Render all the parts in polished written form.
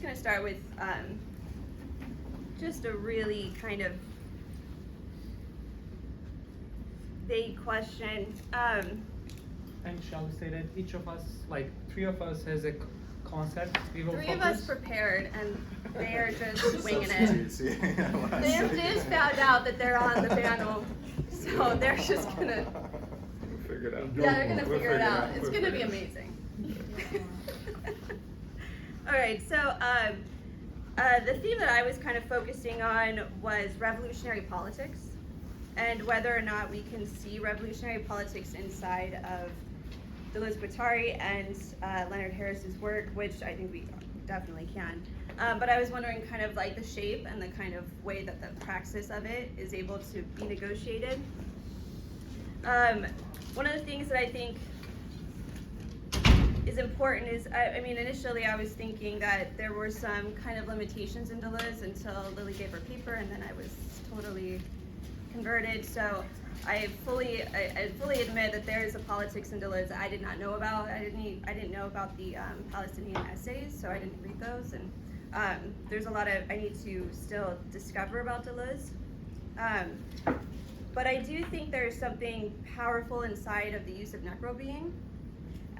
I'm going to start with just a really kind of vague question. And shall we say that each of us, like 3 of us, has a concept we will 3 focus? of us prepared, and they are just winging it. They just found out that they're on the panel, so they're just gonna figure it out. Yeah, they're gonna figure it out. It's gonna be amazing. All right, so the theme that I was kind of focusing on was revolutionary politics, and whether or not we can see revolutionary politics inside of Deleuze-Guattari and Leonard Harris's work, which I think we definitely can. But I was wondering kind of like the shape and the kind of way that the praxis of it is able to be negotiated. One of the things that I think is important is, I mean, initially I was thinking that there were some kind of limitations in Deleuze until Lily gave her paper, and then I was totally converted. So I fully admit that there is a politics in Deleuze that I did not know about. I didn't know about the Palestinian essays, so I didn't read those, and there's a lot of I need to still discover about Deleuze. But I do think there's something powerful inside of the use of necrobeing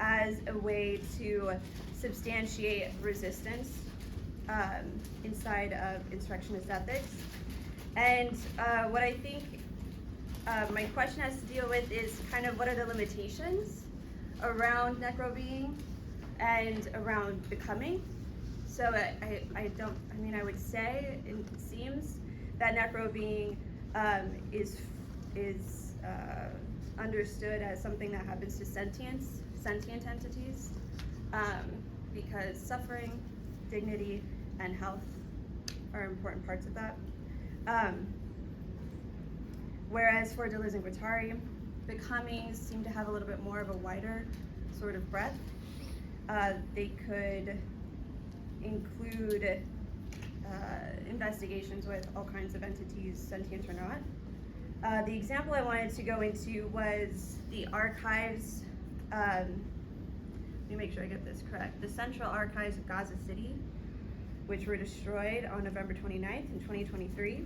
as a way to substantiate resistance inside of instructionist ethics. And what I think my question has to deal with is kind of what are the limitations around necrobeing and around becoming. So I would say it seems that necrobeing is understood as something that happens to sentient entities, because suffering, dignity, and health are important parts of that. Whereas for Deleuze and Guattari, becomings seem to have a little bit more of a wider sort of breadth. They could include investigations with all kinds of entities, sentient or not. The example I wanted to go into was the archives, let me make sure I get this correct, the Central Archives of Gaza City, which were destroyed on November 29th in 2023.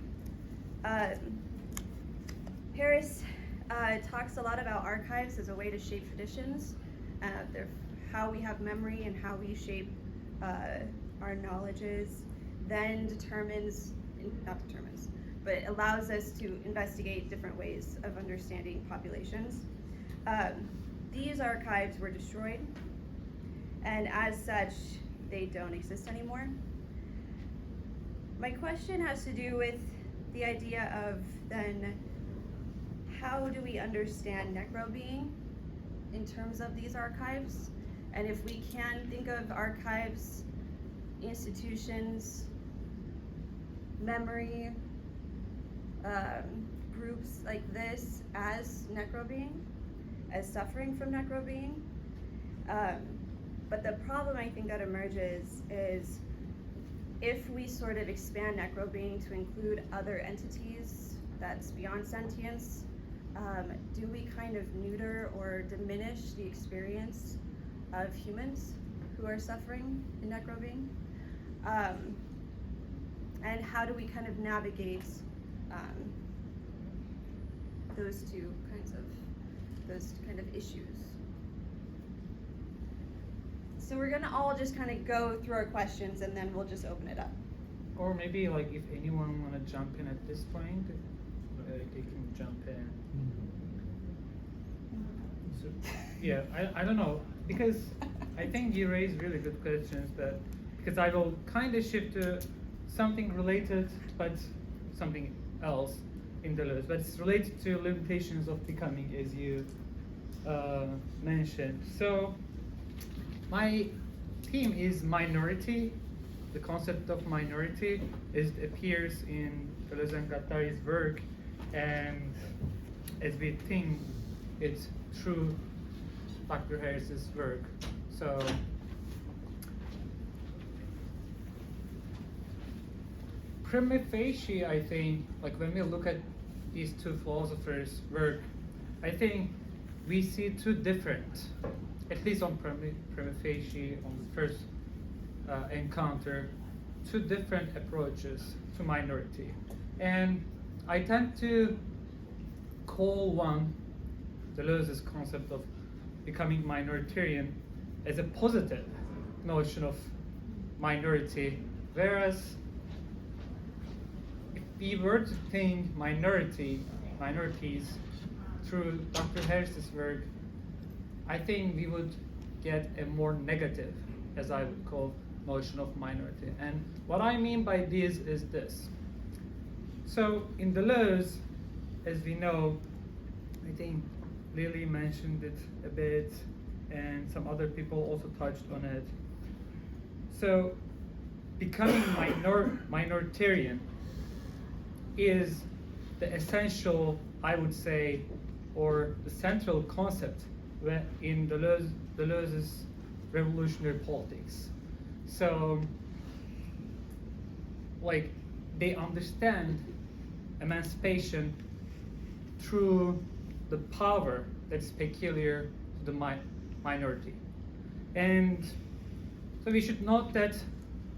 Harris talks a lot about archives as a way to shape traditions, how we have memory and how we shape our knowledges, then but allows us to investigate different ways of understanding populations. These archives were destroyed, and as such, they don't exist anymore. My question has to do with the idea of then, how do we understand necrobeing in terms of these archives? And if we can think of archives, institutions, memory, groups like this as necrobeing, as suffering from necrobeing. But the problem I think that emerges is if we sort of expand necrobeing to include other entities that's beyond sentience, do we kind of neuter or diminish the experience of humans who are suffering in necrobeing? And how do we kind of navigate those kind of issues? So we're gonna all just kind of go through our questions and then we'll just open it up. Or maybe like if anyone wanna jump in at this point, they can jump in. So, yeah, I don't know, because I think you raise really good questions, but because I will kind of shift to something related, but something else in Deleuze, but it's related to limitations of becoming, as you mentioned. So my theme is minority. The concept of minority appears in Deleuze and Guattari's work, and as we think it's through Dr. Harris's work. So prima facie, I think, like when we look at these two philosophers' work, I think we see two different, at least on prima facie, on the first encounter, two different approaches to minority. And I tend to call one, Deleuze's concept of becoming minoritarian, as a positive notion of minority, whereas if we were to think minorities through Dr. Harris's work, I think we would get a more negative, as I would call, notion of minority. And what I mean by this is this. So in Deleuze, as we know, I think Lily mentioned it a bit, and some other people also touched on it. So becoming minoritarian is the essential, I would say, or the central concept in Deleuze's revolutionary politics. So, like, they understand emancipation through the power that's peculiar to the minority. And so we should note that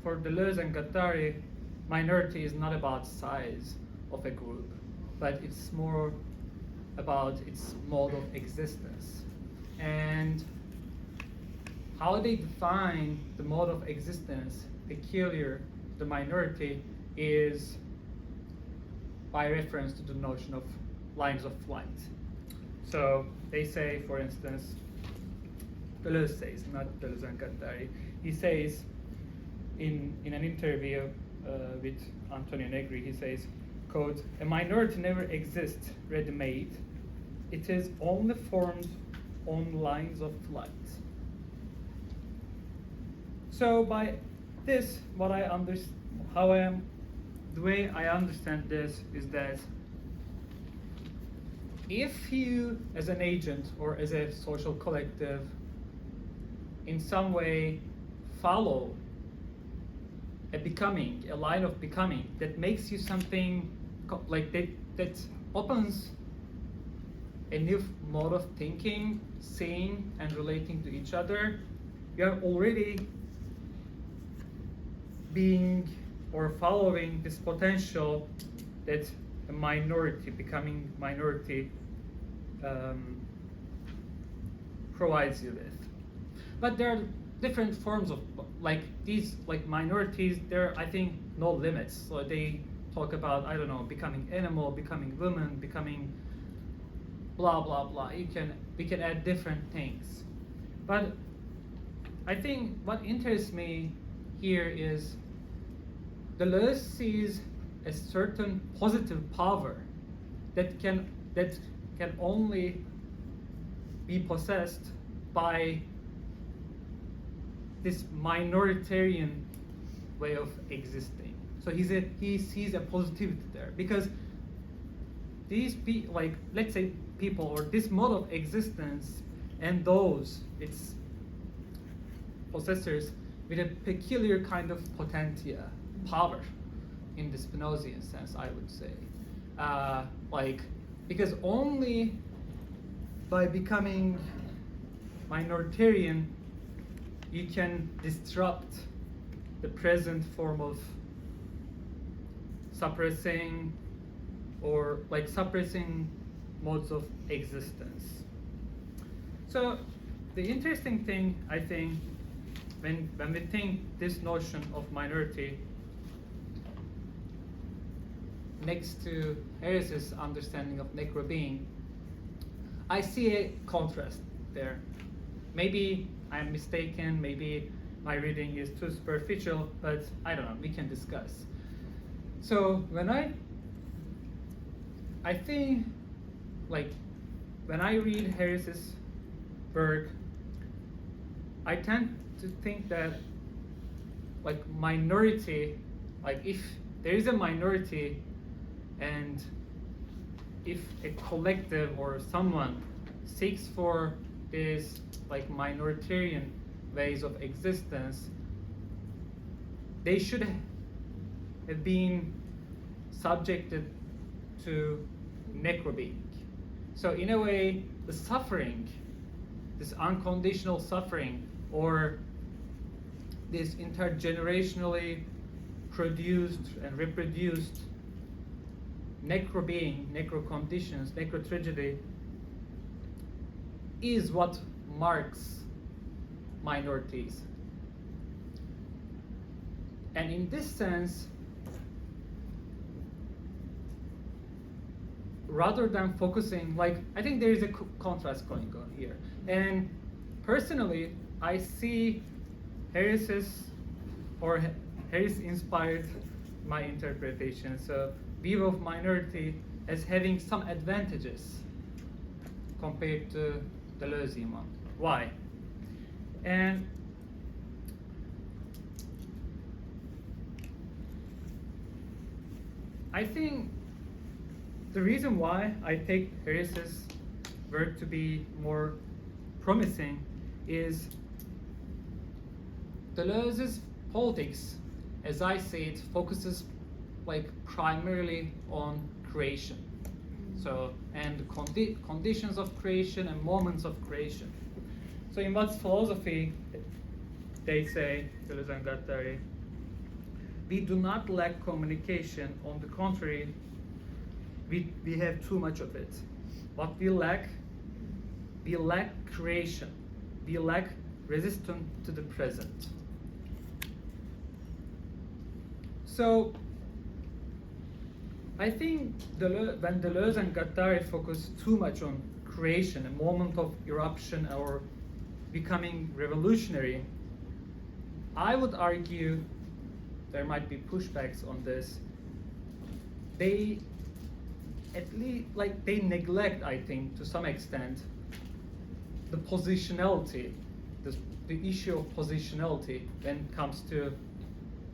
for Deleuze and Guattari, minority is not about size of a group, but it's more about its mode of existence. And how they define the mode of existence peculiar to the minority is by reference to the notion of lines of flight. So they say, for instance, Deleuze says, not Deleuze and Guattari, he says in an interview with Antonio Negri, he says, quote, "A minority never exists ready-made. It is only formed on lines of flight." So by this, the way I understand this is that if you, as an agent or as a social collective, in some way follow a line of becoming that makes you something like that opens a new mode of thinking, seeing, and relating to each other, you are already being or following this potential that a minority, becoming minority, provides you with. But there are different forms of these minorities. There are, I think, no limits. So they talk about, I don't know, becoming animal, becoming woman, becoming blah blah blah. We can add different things. But I think what interests me here is Deleuze sees a certain positive power that can only be possessed by this minoritarian way of existing. So he sees a positivity there, because these let's say people, or this mode of existence and those its possessors with a peculiar kind of potentia, power, in the Spinozian sense, I would say. Because only by becoming minoritarian you can disrupt the present form of suppressing modes of existence. So the interesting thing, I think, when we think this notion of minority next to Harris's understanding of necro-being, I see a contrast there. Maybe I'm mistaken, maybe my reading is too superficial, but I don't know, we can discuss. So when I think, when I read Harris's work, I tend to think that minority, if there is a minority, and if a collective or someone seeks for this minoritarian ways of existence, they should have been subjected to necro-being. So in a way, the suffering, this unconditional suffering, or this intergenerationally produced and reproduced necro-being, necro-conditions, necro-tragedy is what marks minorities. And in this sense, rather than focusing, like, I think there is a contrast going on here. And personally, I see Harris inspired my interpretation. So view of minority as having some advantages compared to Deleuzean one. Why? And I think the reason why I take Harris's work to be more promising is Deleuze's politics, as I see it, focuses like primarily on creation. So, and conditions of creation and moments of creation. So in What's Philosophy, they say, Deleuze and Guattari, we do not lack communication. On the contrary, we have too much of it. What we lack creation. We lack resistance to the present. So I think when Deleuze and Guattari focus too much on creation, a moment of eruption or becoming revolutionary, I would argue, there might be pushbacks on this, they at least, like, they neglect, I think, to some extent, the positionality, the issue of positionality when it comes to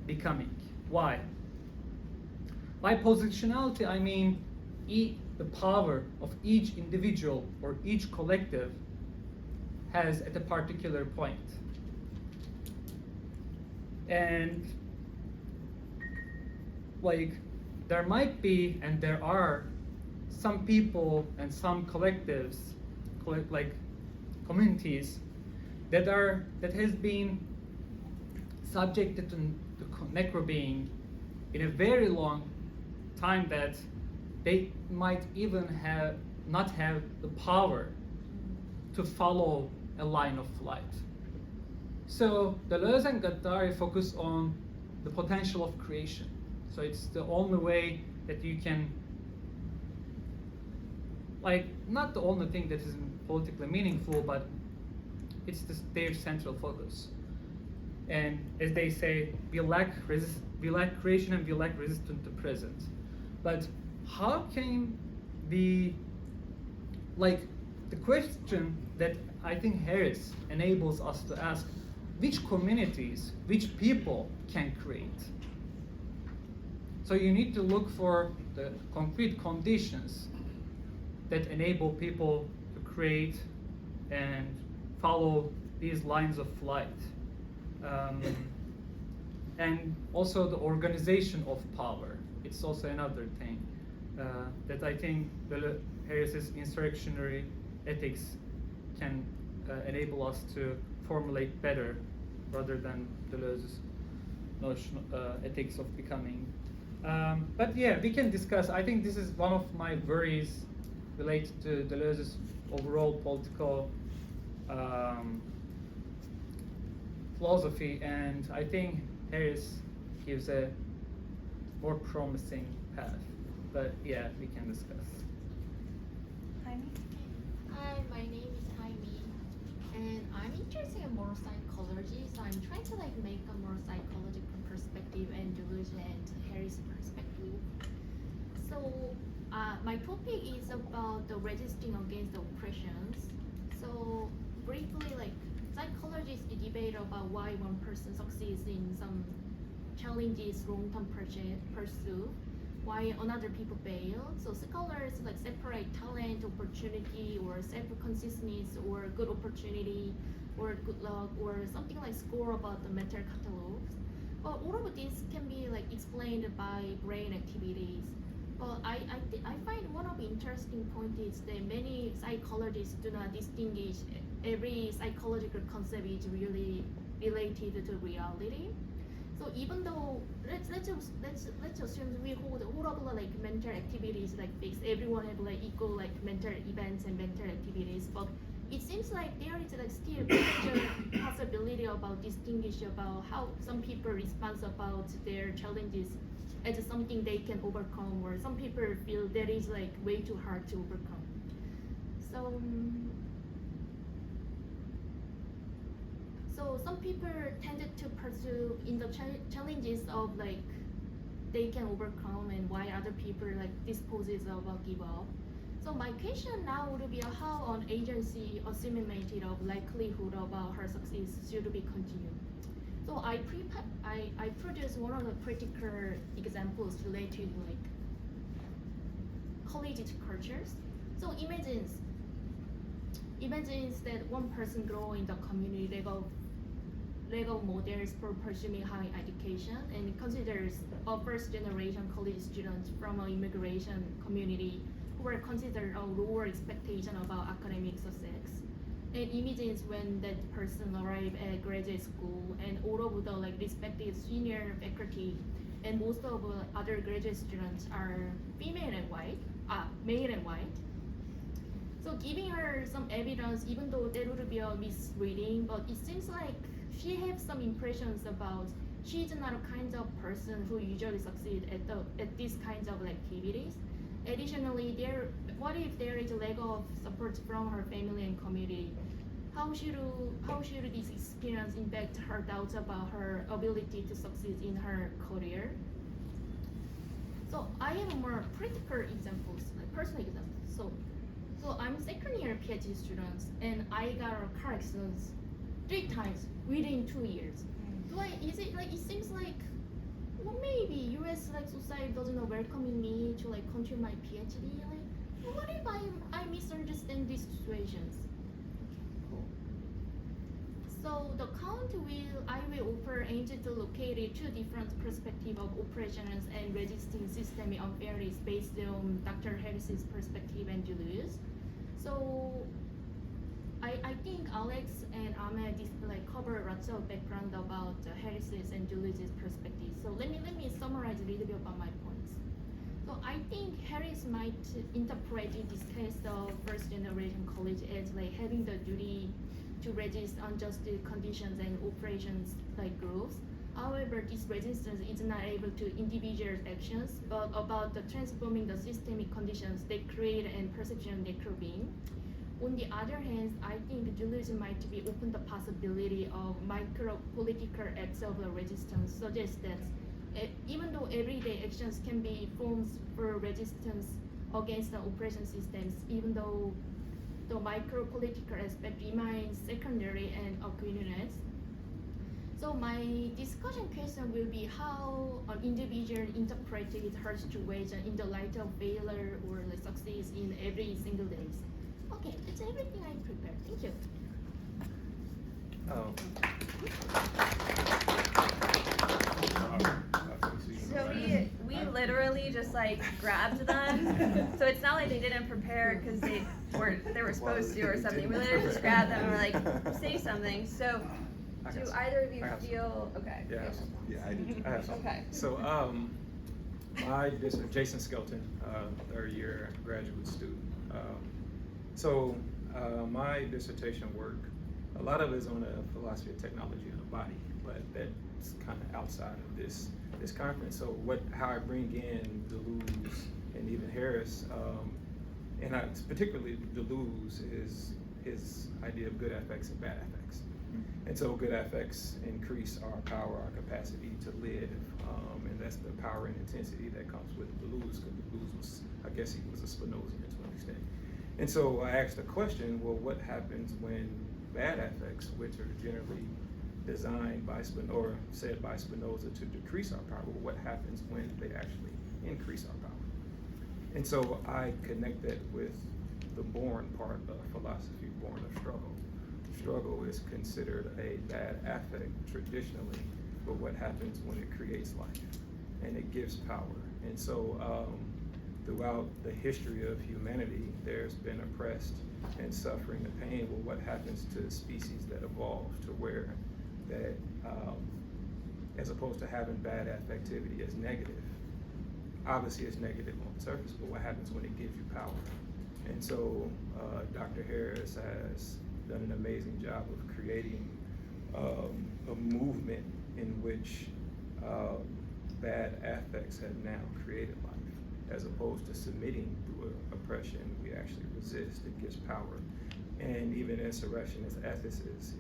becoming. Why? By positionality, I mean the power of each individual or each collective has at a particular point. And like, there might be, and there are, some people and some collectives, like communities, that has been subjected to necro-being in a very long time, that they might even not have the power to follow a line of flight. So Deleuze and Guattari focus on the potential of creation. So it's the only way that you can, like, not the only thing that is politically meaningful, but it's their central focus. And as they say, we lack creation and we lack resistance to present. But how can we, like, the question that I think Harris enables us to ask, which communities, which people can create? So you need to look for the concrete conditions that enable people to create and follow these lines of flight. And also the organization of power. It's also another thing that I think Harris's insurrectionary ethics can enable us to formulate better, rather than Deleuze's notion, ethics of becoming. But yeah, we can discuss. I think this is one of my worries related to Deleuze's overall political philosophy, and I think Harris gives a more promising path. But yeah, we can discuss. Jaime? Hi, my name is Jaime, and I'm interested in moral psychology, so I'm trying to make a more psychological perspective and Deleuze and Harris perspective. So my topic is about the resisting against the oppressions. So briefly, psychologists debate about why one person succeeds in some challenges long-term pursue, why another people fail. So scholars separate talent, opportunity, or self-consciousness, or good opportunity, or good luck, or something like score about the mental catalogs. But all of this can be explained by brain activities. But I find one of the interesting point is that many psychologists do not distinguish every psychological concept is really related to reality. So even though let's let's assume we hold all of the like mental activities like fixed. Everyone have like equal like mental events and mental activities, but it seems like there is like still major possibility about distinguish about how some people respond about their challenges as something they can overcome, or some people feel that is like way too hard to overcome. So some people tended to pursue in the challenges of like they can overcome, and why other people like disposes of give up. So my question now would be how an agency assimilated of likelihood of her success should be continued. So I produced one of the critical examples related to like collegiate cultures. So imagines that one person grow in the community legal models for pursuing higher education, and considers a first generation college students from an immigration community who were considered a lower expectation about academic success. And imagines when that person arrived at graduate school, and all of the like respected senior faculty and most of the other graduate students are male and white. So giving her some evidence, even though that would be a misreading, but it seems like she has some impressions about she's not a kind of person who usually succeed at these kinds of activities. Additionally, what if there is a lack of support from her family and community? How should this experience impact her doubts about her ability to succeed in her career? So I have more practical examples, like personal examples. So I'm second year PhD student, and I got a car accident 3 times within 2 years. It seems like, well, maybe U.S. like society doesn't welcoming me to like continue my PhD. Like, what if I misunderstand these situations? Okay, cool. So the I will offer aims to locate 2 different perspectives of operations and resisting systemic unfairness based on Dr. Harris's perspective and Deleuze. So I think Alex and Ahmed cover lots of background about Harris's and Deleuze's perspective. So let me summarize a little bit about my points. So I think Harris might interpret this case of first generation college as like having the duty to resist unjust conditions and operations like groups. However, this resistance is not able to individual actions, but about the transforming the systemic conditions they create and perception they could be. On the other hand, I think Deleuze might be open the possibility of micro-political acts of resistance, suggests that even though everyday actions can be forms for resistance against the oppression systems, even though the micro-political aspect remains secondary and aquinous. So my discussion question will be how an individual interpreted her situation in the light of failure or success in every single day. Okay, that's everything I prepared. Thank you. So we literally just like grabbed them. So it's not like they didn't prepare because they were supposed to or something. We literally just grabbed them and we're like, say something. So do either of you feel okay? Yeah, I do. I have some. Okay. So Jason Skelton, 3rd year graduate student. My dissertation work, a lot of it is on the philosophy of technology of the body, but that's kind of outside of this conference. So how I bring in Deleuze and even Harris, and particularly Deleuze, is his idea of good affects and bad affects. And so good affects increase our power, our capacity to live, and that's the power and intensity that comes with Deleuze, because Deleuze was, I guess he was a Spinozian to an extent. And so I asked the question, well, what happens when bad affects, which are generally designed by or said by Spinoza to decrease our power, well, what happens when they actually increase our power? And so I connect that with the born part of philosophy, born of struggle. Struggle is considered a bad affect traditionally, but what happens when it creates life and it gives power? And so throughout the history of humanity, there's been oppressed and suffering and pain. Well, what happens to species that evolve to where that as opposed to having bad affectivity as negative. Obviously, it's negative on the surface, but what happens when it gives you power? And so Dr. Harris has done an amazing job of creating a movement in which bad affects have now created life. As opposed to submitting through oppression, we actually resist. It gives power. And even insurrectionist ethicists,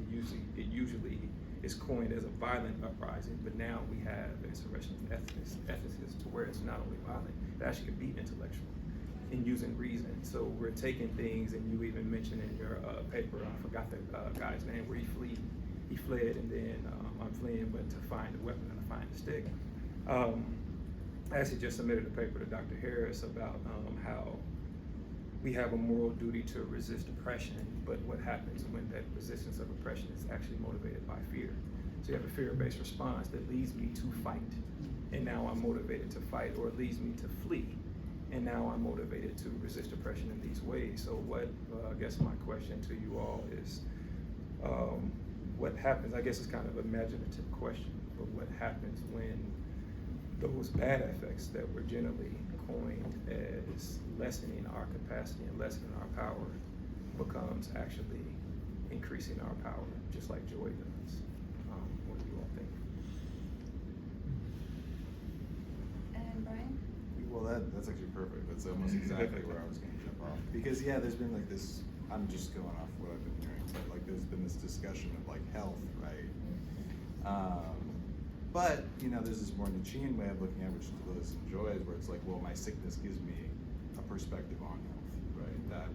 it usually is coined as a violent uprising, but now we have insurrectionist ethicists to where it's not only violent, it actually can be intellectual in using reason. So we're taking things, and you even mentioned in your paper, I forgot the guy's name, where he fled, and then I'm fleeing, but to find the weapon and to find the stick. I actually just submitted a paper to Dr. Harris about how we have a moral duty to resist oppression, but what happens when that resistance of oppression is actually motivated by fear? So you have a fear-based response that leads me to fight, and now I'm motivated to fight, or it leads me to flee, and now I'm motivated to resist oppression in these ways. So what, I guess my question to you all is, what happens, I guess it's kind of an imaginative question, but what happens when those bad effects that were generally coined as lessening our capacity and lessening our power becomes actually increasing our power, just like joy does? What do you all think? And Brian? Well, that's actually perfect. That's almost exactly where I was going to jump off. Because yeah, there's been like this, I'm just going off what I've been hearing, but like there's been this discussion of like health, right? But, you know, there's this more Nietzschean way of looking at which Deleuze enjoys, where it's like, well, my sickness gives me a perspective on health, right? That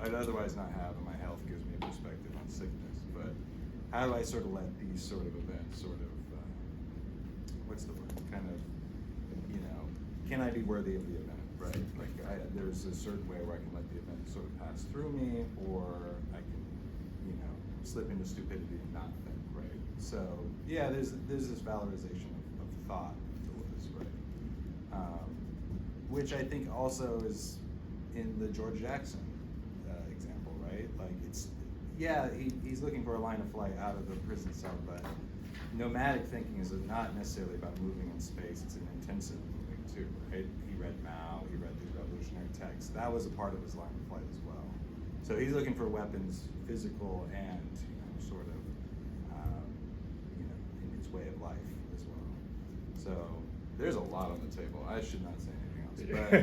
I'd otherwise not have, and my health gives me a perspective on sickness. But how do I sort of let these sort of events sort of, what's the word, kind of, you know, can I be worthy of the event, right? Like there's a certain way where I can let the event sort of pass through me, or I can, you know, slip into stupidity and not think, right? So yeah, there's this valorization of thought, Deleuze, right? Which I think also is in the George Jackson example, right? Like it's, yeah, he's looking for a line of flight out of the prison cell, but nomadic thinking is not necessarily about moving in space, it's an intensive moving too, right? He read Mao, he read these revolutionary texts. That was a part of his line of flight as well. So he's looking for weapons, physical and, you know, sort of, you know, in his way of life as well. So there's a lot on the table. I should not say anything else,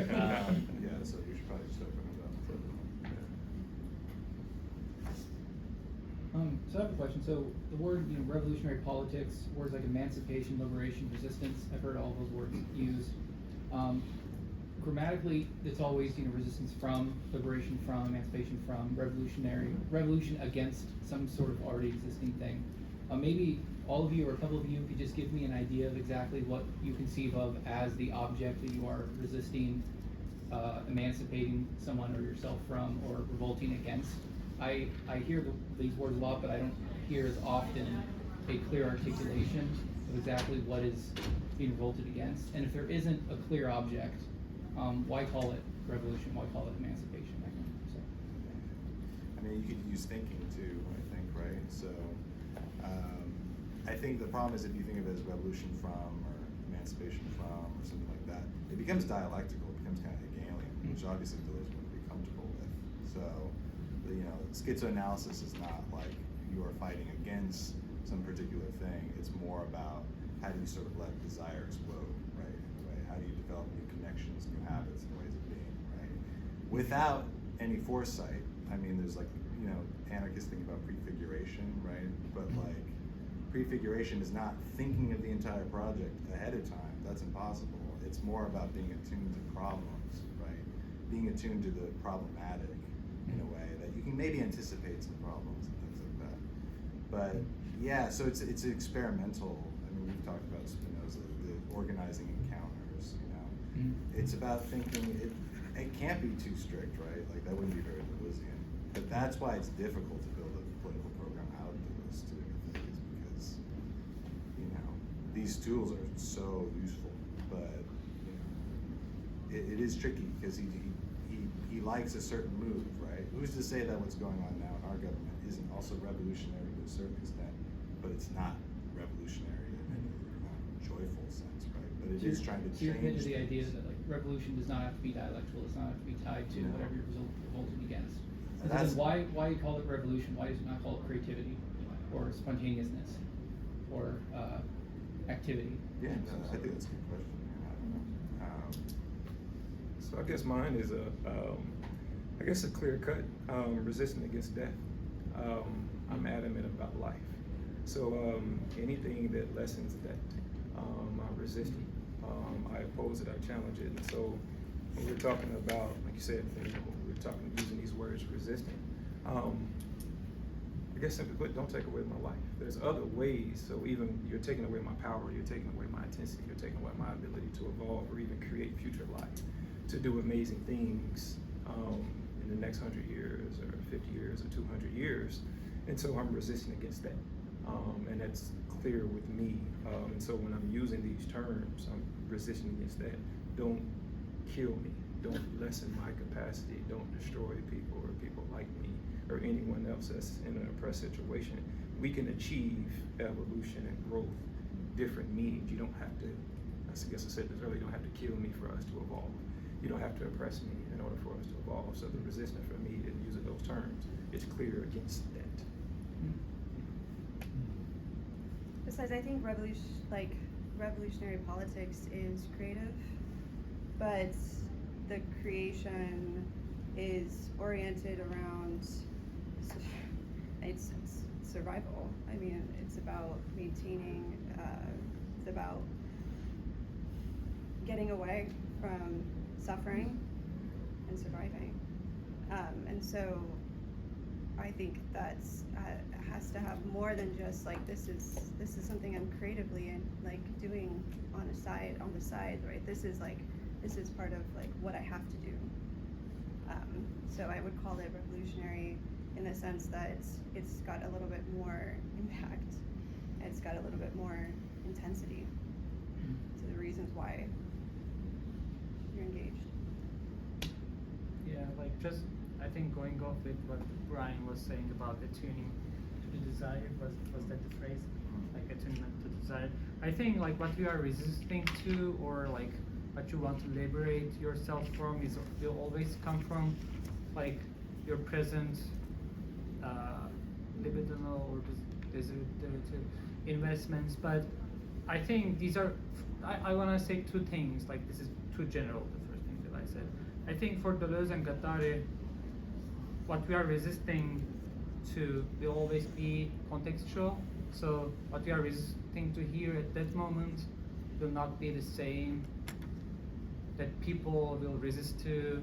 but yeah, so we should probably just open it up. So I have a question. So the word, you know, revolutionary politics, words like emancipation, liberation, resistance, I've heard all those words used. Grammatically, it's always, you know, resistance from, liberation from, emancipation from, revolution against some sort of already existing thing. Maybe all of you or a couple of you could just give me an idea of exactly what you conceive of as the object that you are resisting, emancipating someone or yourself from, or revolting against. I hear these words a lot, but I don't hear as often a clear articulation of exactly what is being revolted against. And if there isn't a clear object, why call it revolution? Why call it emancipation? So. I mean, you could use thinking too, I think, right? So I think the problem is if you think of it as revolution from or emancipation from or something like that, it becomes dialectical, it becomes kind of Hegelian, which obviously Deleuze wouldn't be comfortable with. So, you know, schizoanalysis is not like you are fighting against some particular thing. It's more about how do you sort of let desire explode, right? In a way, how do you develop new connections, new habits, and ways of being, right? Without any foresight. I mean, there's like, you know, anarchists think about prefiguration, right? But like, prefiguration is not thinking of the entire project ahead of time. That's impossible. It's more about being attuned to problems, right? Being attuned to the problematic in a way that you can maybe anticipate some problems and things like that. But yeah, so it's experimental. I mean, we've talked about Spinoza, the organizing encounters, you know. It's about thinking, it can't be too strict, right? Like that wouldn't be very Deleuzian. But that's why it's difficult to build a political program out of Deleuze too, I think, is because, you know, these tools are so useful, but you know, it is tricky because he likes a certain move, right? Who's to say that what's going on now in our government isn't also revolutionary to a certain extent, but it's not revolutionary in any joyful sense, right? But it So is trying to so you're committed change to the idea things. that like revolution does not have to be dialectical, does not have to be tied to No. whatever you're revolting against. And So then that's- why you call it revolution? Why is it not called creativity or spontaneousness or activity? Yeah, no, I think that's a good question. Yeah, I don't know. So I guess mine is I guess a clear cut, resisting against death. I'm adamant about life. So anything that lessens that, I resist it. I oppose it, I challenge it. And so when we're talking about, like you said, we're talking using these words, resisting. I guess simply put, don't take away my life. There's other ways. So even you're taking away my power, you're taking away my intensity, you're taking away my ability to evolve or even create future life, to do amazing things in the next 100 years or 50 years or 200 years. And so I'm resisting against that. And that's clear with me. And so when I'm using these terms, I'm resisting against that. Don't kill me. Don't lessen my capacity. Don't destroy people or people like me or anyone else that's in an oppressed situation. We can achieve evolution and growth, different meanings. You don't have to, I guess I said this earlier, you don't have to kill me for us to evolve. You don't have to oppress me in order for us to evolve. So the resistance for me in using those terms is clear against that. Besides, I think revolutionary politics is creative, but the creation is oriented around it's survival. I mean, it's about maintaining. It's about getting away from suffering and surviving. And so I think that's has to have more than just like this is something I'm creatively and like doing on the side, right? This is part of like what I have to do. So I would call it revolutionary in the sense that it's got a little bit more impact. It's got a little bit more intensity to the reasons why you're engaged. Yeah, like just I think going off with what Brian was saying about attuning to the desire, was that the phrase? Like attunement to desire. I think like what we are resisting to, or like what you want to liberate yourself from, is will always come from like your present libidinal or desiderative investments. But I think these are, I want to say two things, like this is too general, the first thing that I said. I think for Deleuze and Guattari, what we are resisting to will always be contextual. So what we are resisting to here at that moment will not be the same that people will resist to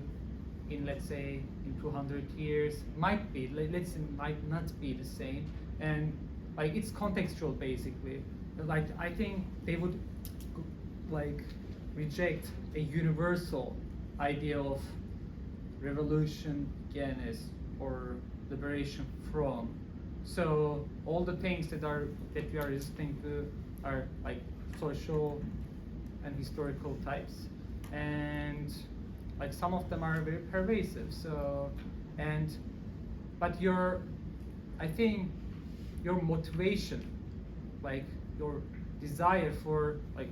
in, let's say, in 200 years. Might be, let's say, might not be the same. And like it's contextual basically. Like I think they would like reject a universal idea of revolution against or liberation from. So all the things that we are resisting to are like social and historical types, and like some of them are very pervasive. So but I think your motivation, like your desire for like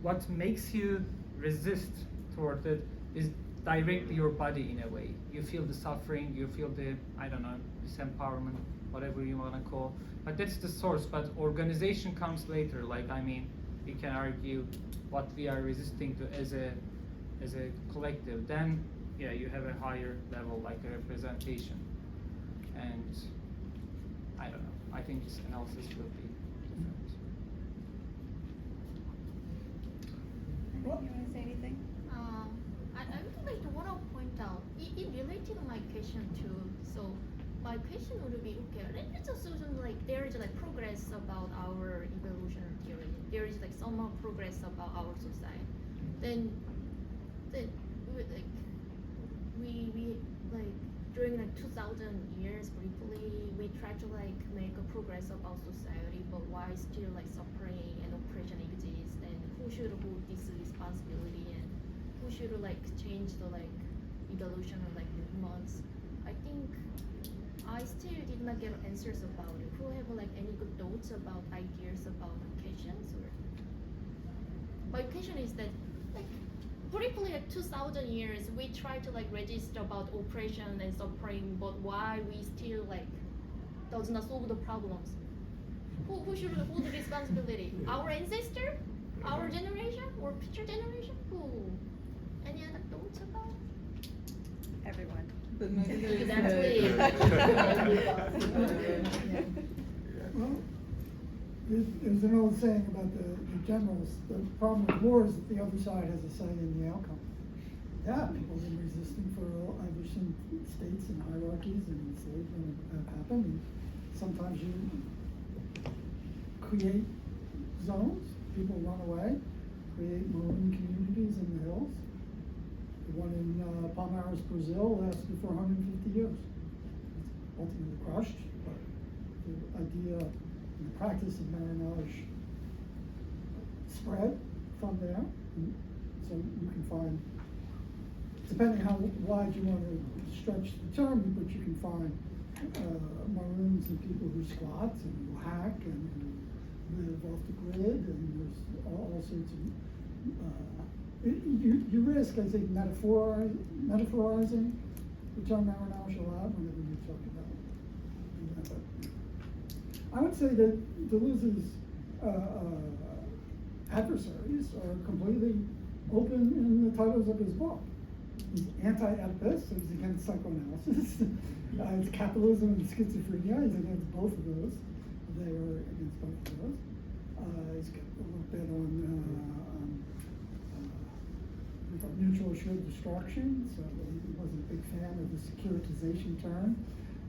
what makes you resist toward it is directly your body in a way. You feel the suffering, you feel the, I don't know, disempowerment, whatever you want to call. But that's the source. But organization comes later. Like I mean, we can argue what we are resisting to as a collective. Then yeah, you have a higher level, like a representation. And I don't know. I think this analysis will be different. You want to say anything? I would like to want to point out, it related to my question too. So my question would be, okay, let's assume like there is like progress about our evolutionary theory. There is like some more progress about our society. Then we like during like 2000 years briefly, we try to like make a progress about society, but why still like suffering and oppression exists, and who should hold this responsibility, and who should like change the like evolution of like movements. I think I still did not get answers about it. Who have like any good thoughts about ideas about occasions or occasion is that like briefly like 2,000 years we try to like register about oppression and suffering, but why we still like does not solve the problems? Who should hold the responsibility? Our ancestor, our generation, or future generation? Who? Any other thoughts about? Everyone. But maybe there is Exactly. Well, there's an old saying about the generals, the problem with war is that the other side has a say in the outcome. Yeah, people have been resisting for Irish states and hierarchies and enslavement have happened. And sometimes you create zones, people run away, create maroon communities in the hills. The one in Palmares, Brazil lasted for 150 years. It's ultimately crushed, but the idea and the practice of marronage spread from there. And so you can find, depending how wide you want to stretch the term, but you can find maroons and people who squat and who hack and who live off the grid, and there's all sorts of you risk, I think, metaphorizing the term marronage a lot whenever you talk about it. I would say that Deleuze's adversaries are completely open in the titles of his book. He's anti-Oedipus, so he's against psychoanalysis. It's capitalism and schizophrenia. He's against both of those. They are against both of those. He's got a little bit on mutual assured destruction, so he wasn't a big fan of the securitization term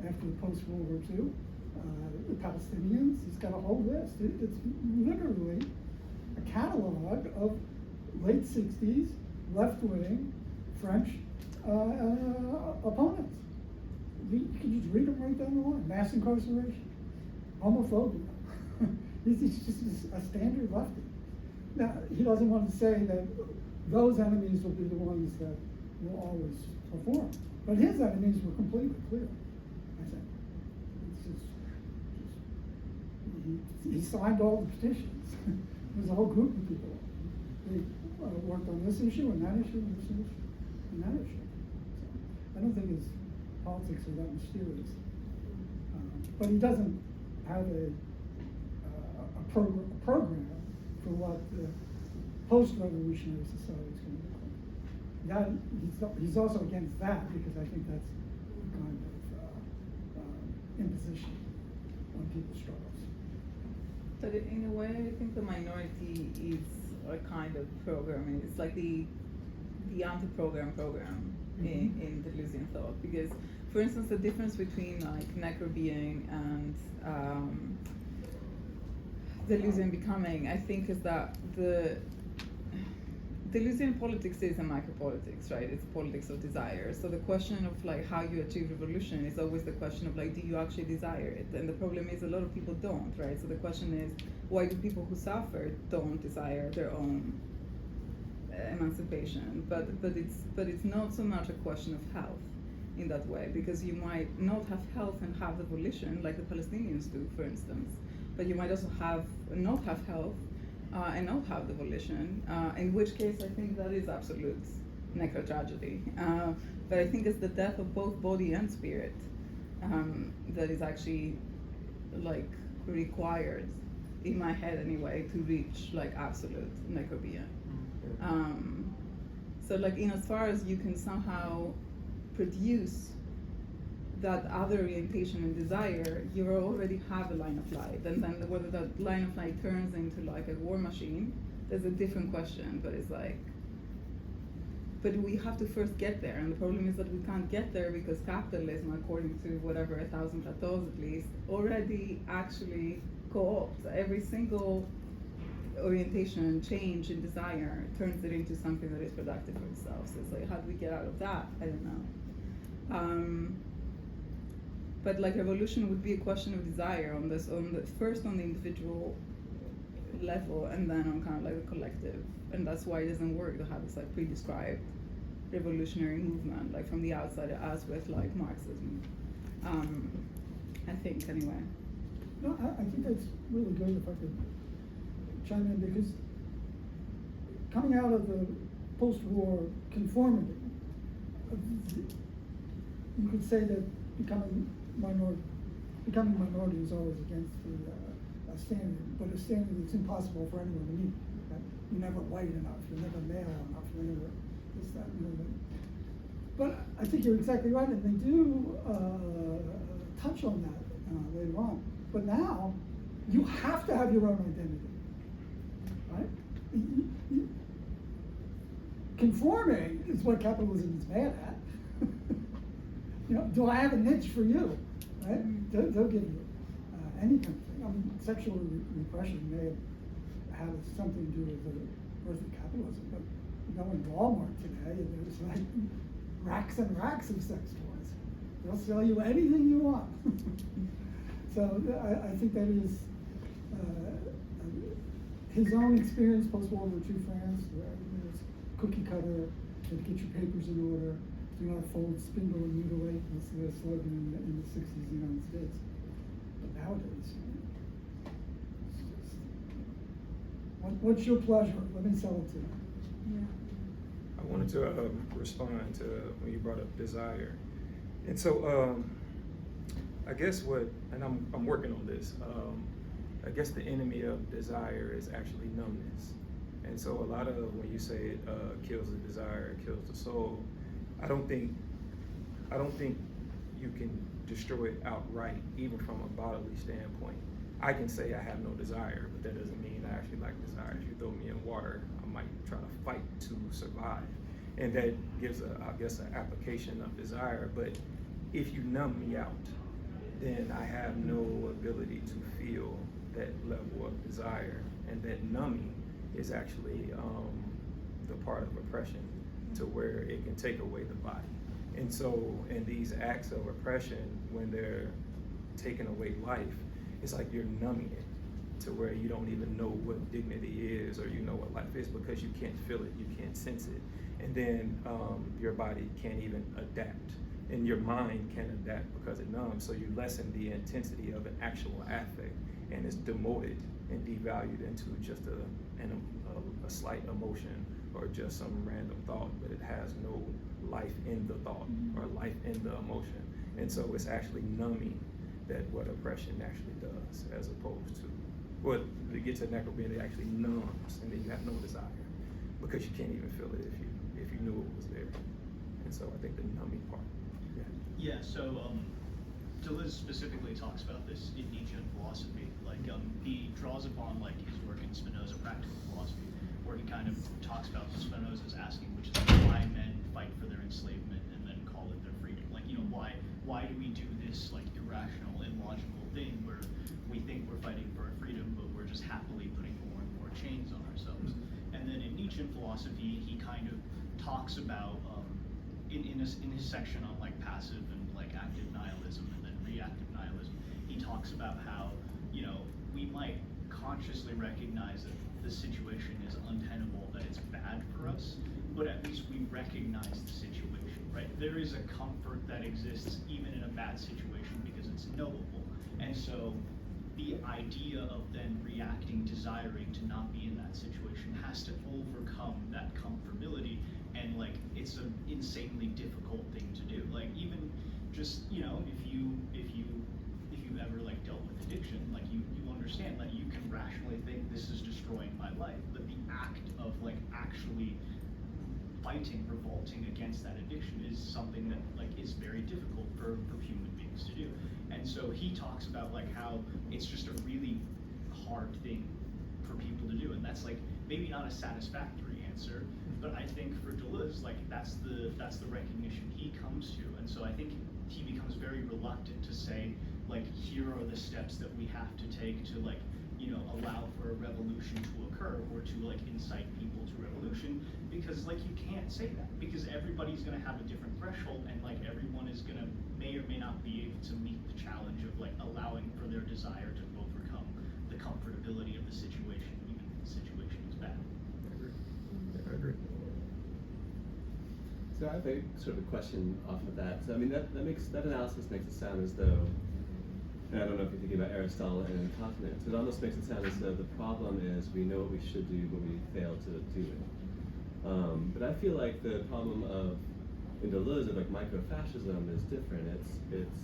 after the post-World War II. The Palestinians, he's got a whole list. It's literally a catalog of late 60s left-wing French opponents. You can just read them right down the line. Mass incarceration, homophobia. He's just a standard lefty. Now, he doesn't want to say that those enemies will be the ones that will always perform. But his enemies were completely clear, I think. He signed all the petitions. There's a whole group of people. They worked on this issue and that issue and this issue and that issue. So I don't think his politics are that mysterious. But he doesn't have a program for what the post-revolutionary society is going to look like. He's also against that because I think that's a kind of imposition on people's struggles. But in a way, I think the minority is a kind of program. It's like the anti-program in Deleuzean thought. Because, for instance, the difference between like necrobeing and Deleuzean becoming, I think, is that the Deleuzean politics is a micropolitics, right? It's politics of desire. So the question of like how you achieve revolution is always the question of like, do you actually desire it? And the problem is a lot of people don't, right? So the question is, why do people who suffer don't desire their own emancipation? But it's not so much a question of health in that way, because you might not have health and have the volition, like the Palestinians do, for instance. But you might also not have health and not have the volition, in which case I think that is absolute necrotragedy. But I think it's the death of both body and spirit that is actually like required, in my head anyway, to reach like absolute necropia. So like in as far as you can somehow produce that other orientation and desire, you already have a line of light. And then whether that line of light turns into like a war machine, there's a different question, but it's like, but we have to first get there. And the problem is that we can't get there because capitalism, according to whatever 1,000 plateaus at least, already actually co-opts every single orientation and change in desire, turns it into something that is productive for itself. So it's like, how do we get out of that? I don't know. But like revolution would be a question of desire first on the individual level, and then on kind of like the collective. And that's why it doesn't work to have this like pre-described revolutionary movement, like from the outside, as with like Marxism. I think, anyway. No, I think that's really good if I could chime in, because coming out of the post-war conformity, you could say that becoming minority is always against a standard, but a standard that's impossible for anyone to meet. That you're never white enough, you're never male enough, you're never this, that, and the other. But I think you're exactly right, and they do touch on that later on. But now, you have to have your own identity, right? Conforming is what capitalism is bad at. You know, do I have a niche for you, right? They'll give you any kind of thing. I mean, sexual repression may have had something to do with the birth of capitalism, but you go in Walmart today and there's like racks and racks of sex toys. They'll sell you anything you want. So I think that is his own experience post-World War II France, where there's cookie cutter, and get your papers in order, do not fold, spindle, and mutilate, was the slogan in the 60s in the United States. But nowadays, it's just, what's your pleasure? Let me sell it to you. Yeah. I wanted to respond to when you brought up desire. And so I guess and I'm working on this, I guess the enemy of desire is actually numbness. And so a lot of when you say it kills the desire, it kills the soul, I don't think you can destroy it outright, even from a bodily standpoint. I can say I have no desire, but that doesn't mean I actually like desire. If you throw me in water, I might try to fight to survive. And that gives, I guess, an application of desire. But if you numb me out, then I have no ability to feel that level of desire. And that numbing is actually the part of oppression, to where it can take away the body. And so in these acts of oppression, when they're taking away life, it's like you're numbing it to where you don't even know what dignity is, or you know what life is, because you can't feel it, you can't sense it. And then your body can't even adapt, and your mind can't adapt because it numbs. So you lessen the intensity of an actual affect, and it's demoted and devalued into just a slight emotion or just some random thought, but it has no life in the thought or life in the emotion. And so it's actually numbing that what oppression actually does, as opposed to what to get to necrobeing, it actually numbs, and then you have no desire because you can't even feel it if you knew it was there. And so I think the numbing part. Yeah, so Deleuze specifically talks about this in Nietzschean philosophy. Like he draws upon like his work in Spinoza practical philosophy, where he kind of talks about Spinoza's asking, which is why men fight for their enslavement and then call it their freedom. Like, you know, why do we do this like irrational, illogical thing where we think we're fighting for our freedom, but we're just happily putting more and more chains on ourselves? And then in Nietzschean philosophy, he kind of talks about in his section on like passive and like active nihilism and then reactive nihilism, he talks about how, you know, we might consciously recognize that the situation is untenable, that it's bad for us, but at least we recognize the situation, right? There is a comfort that exists even in a bad situation because it's knowable. And so the idea of then reacting, desiring to not be in that situation has to overcome that comfortability, and like it's an insanely difficult thing to do. Like even just, you know, if you ever like dealt with addiction, like you understand that you can rationally think this is destroying my life, but the act of like actually fighting, revolting against that addiction is something that like is very difficult for human beings to do. And so he talks about like how it's just a really hard thing for people to do, and that's like maybe not a satisfactory answer, but I think for Deleuze, like that's the recognition he comes to. And so I think he becomes very reluctant to say, like, here are the steps that we have to take to, like, you know, allow for a revolution to occur or to like incite people to revolution, because like you can't say that, because everybody's going to have a different threshold, and like everyone is going to may or may not be able to meet the challenge of like allowing for their desire to overcome the comfortability of the situation, even if the situation is bad. I agree. So I have a sort of a question off of that. So I mean that analysis makes it sound as though And I don't know if you're thinking about Aristotle and incontinence. It almost makes it sound as though the problem is we know what we should do, but we fail to do it. But I feel like the problem in Deleuze of like microfascism is different. It's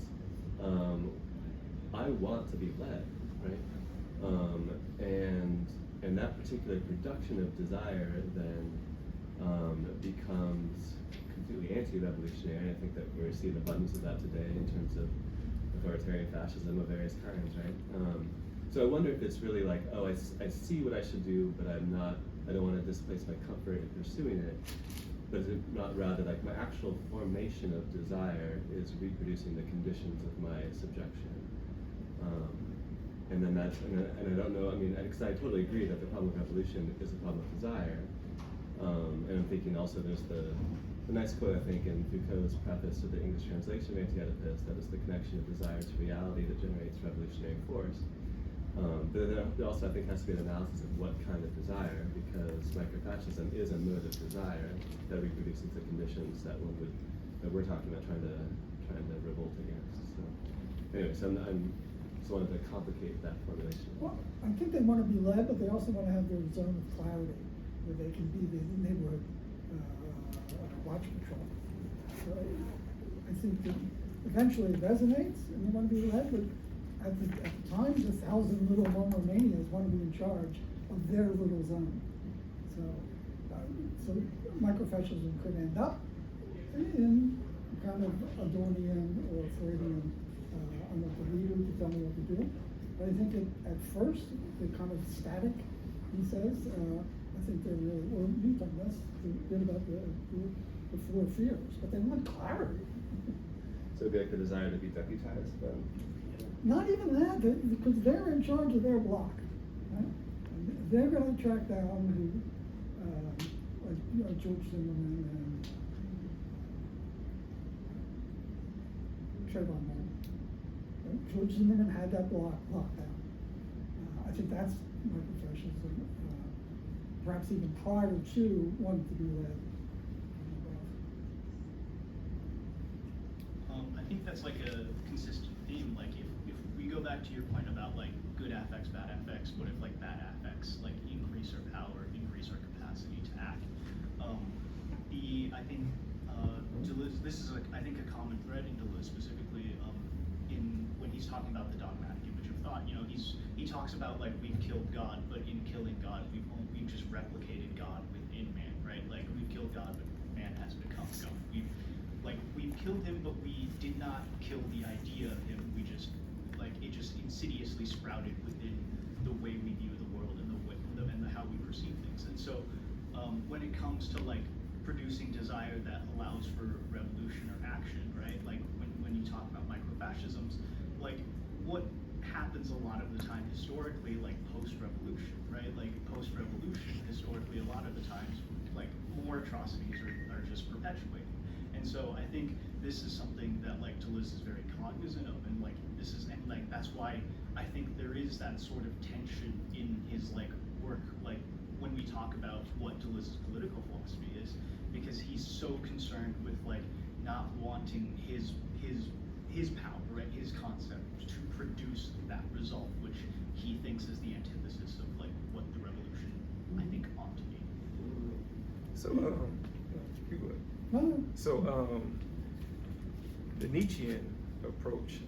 I want to be led, right? And that particular production of desire then becomes completely anti-revolutionary. And I think that we're seeing abundance of that today in terms of authoritarian fascism of various kinds, right? So I wonder if it's really like, oh, I see what I should do, but I don't want to displace my comfort in pursuing it. But is it not rather like my actual formation of desire is reproducing the conditions of my subjection? And then and I don't know, I mean, because I totally agree that the problem of evolution is a problem of desire. And I'm thinking also there's the nice quote, I think, in Foucault's preface to the English translation of Anti-Oedipus, that is the connection of desire to reality that generates revolutionary force. But there also, I think, has to be an analysis of what kind of desire, because microfascism is a mode of desire that reproduces the conditions that we're talking about trying to revolt against. So, anyway, so I'm just wanted to complicate that formulation. Well, I think they want to be led, but they also want to have their zone of clarity, where they can be the neighborhood watch patrol. So I think that eventually it resonates, and they want to be led, but at the time, the 1,000 little Romanians want to be in charge of their little zone. So microfascism could end up in kind of Adornian or Freudian, I'm not the leader to tell me what to do. But I think at first, they're kind of static, he says. I think they're really, well, you talked about the four fears, but they want clarity. So it'd be like the desire to be deputized then? Not even that, because they're in charge of their block. Right? And they're going to track down like George Zimmerman and Trayvon Martin. Right? George Zimmerman had that block locked down. I think that's microfascism. Perhaps even prior to wanting to be led. I think that's like a consistent theme. Like if we go back to your point about like good affects, bad affects, what if like bad affects like increase our power, increase our capacity to act? I think Deleuze, this is like I think a common thread in Deleuze specifically in when he's talking about the dogmatic image of thought. You know, he talks about like we've killed God, but in killing God, we've just replicated God within man, right? Like we've killed God, but man has become God. We've killed him, but we did not kill the idea of him. We just it just insidiously sprouted within the way we view the world and how we perceive things. And so when it comes to like producing desire that allows for revolution or action, right? Like when you talk about microfascisms, like what happens a lot of the time historically, like post-revolution, right? Like post-revolution, historically, a lot of the times, like more atrocities are just perpetuating. And so I think this is something that like Deleuze is very cognizant of, and like that's why I think there is that sort of tension in his like work, like when we talk about what Deleuze's political philosophy is, because he's so concerned with like not wanting his power, right, his concept to produce that result, which he thinks is the antithesis of like what the revolution I think ought to be. So you go ahead. So the Nietzschean approach,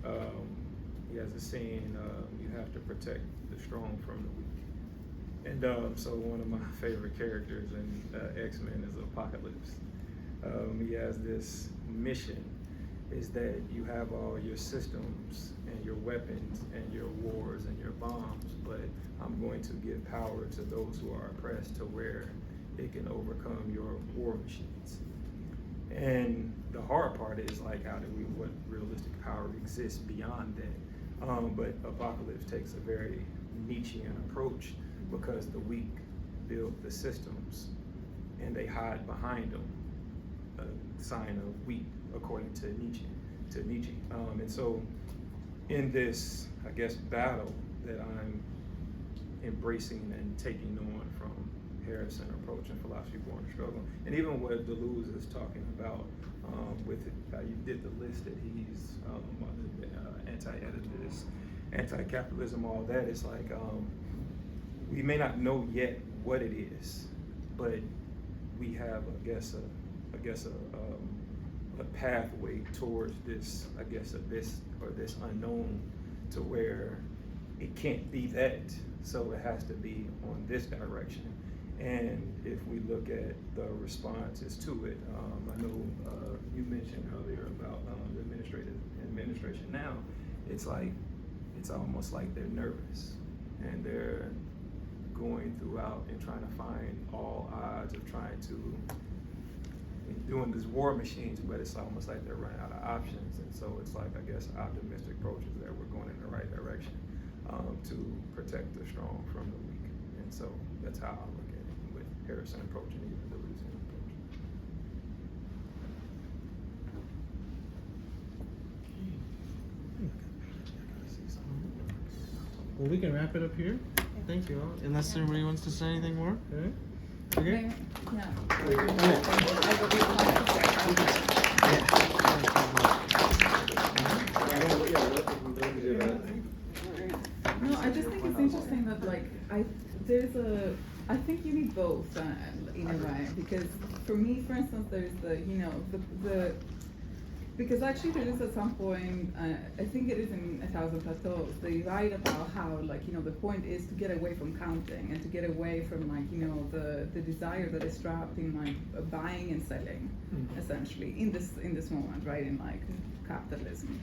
he has a saying, you have to protect the strong from the weak. And so one of my favorite characters in X-Men is Apocalypse. He has this mission, is that you have all your systems and your weapons and your wars and your bombs, but I'm going to give power to those who are oppressed to where it can overcome your war machines. And the hard part is like, what realistic power exists beyond that? But Apocalypse takes a very Nietzschean approach, because the weak build the systems and they hide behind them, a sign of weak, according to Nietzsche. And so in this, I guess, battle that I'm embracing and taking on from Harrison approach and philosophy born of struggle, and even what Deleuze is talking about with how you did the list that he's anti-Oedipus, anti-capitalism, all that. It's like we may not know yet what it is, but we have, a pathway towards this, this unknown, to where it can't be that, so it has to be on this direction. And if we look at the responses to it, I know you mentioned earlier about the administration now. It's almost like they're nervous, and they're going throughout and trying to find all odds of trying to doing these war machines, but it's almost like they're running out of options. And so it's like, optimistic approaches that we're going in the right direction to protect the strong from the weak. And so that's how I look at it with Harrison approach and even the Deleuze approach. Well, we can wrap it up here. Thank you all. Unless anybody wants to say anything more. Okay. Okay. No, I just think it's interesting that I think you need both in a way, because for me, for instance, there's because actually there is at some point, I think it is in 1,000 Plateaus, they write about how the point is to get away from counting and to get away from the desire that is trapped in buying and selling, essentially in this moment, right, in capitalism.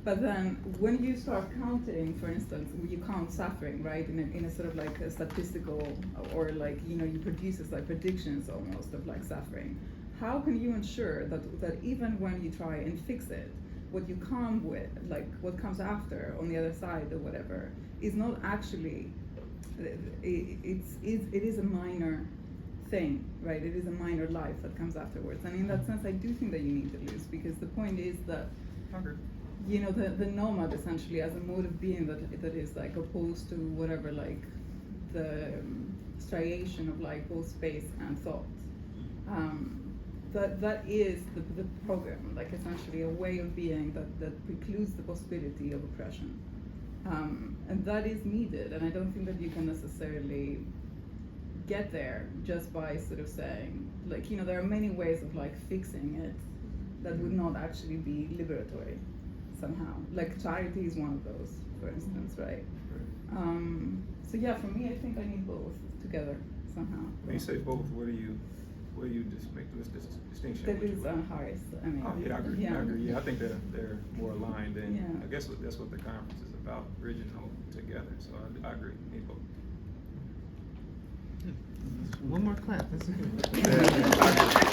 But then when you start counting, for instance, you count suffering, right, in a sort of a statistical, or you produce predictions almost of suffering. How can you ensure that even when you try and fix it, what you come with, what comes after on the other side or whatever, is not actually, it is a minor thing, right? It is a minor life that comes afterwards. And in that sense, I do think that you need Deleuze, because the point is that, the nomad essentially as a mode of being that is opposed to whatever, the striation of both space and thought. That is the program, essentially a way of being that precludes the possibility of oppression. And that is needed, and I don't think that you can necessarily get there just by sort of saying, there are many ways of fixing it that would not actually be liberatory somehow. Charity is one of those, for instance, right? So yeah, for me, I think I need both together somehow. When you say both, what do you just make this distinction? Deleuze and Harris. I mean. Oh yeah, I agree. Yeah. I agree. Yeah, I think they're more aligned, and Yeah. I guess that's what the conference is about, bridging them together. So I agree. Need both. One more clap. That's good. Yeah, I agree.